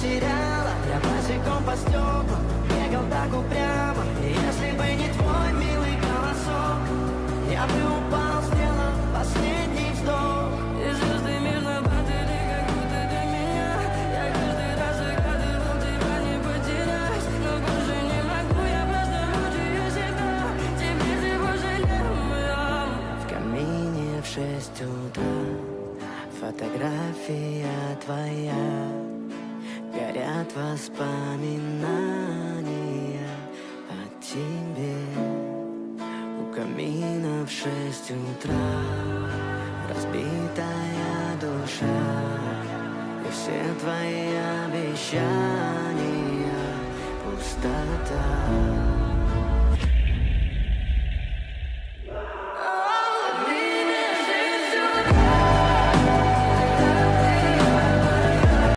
потеряла. Я босиком по стеклам бегал так упрямо. И если бы не твой милый голосок, я бы упал, сделал последний вздох. И звезды между падали, как будто для меня. Я каждый раз загадывал тебя не потерять, но больше не могу, я просто мучаю себя. Теперь ты больше не моя. В камине в 6 утра фотография твоя. Горят воспоминания о тебе. У камина в 6 утра разбитая душа. И все твои обещания пустота.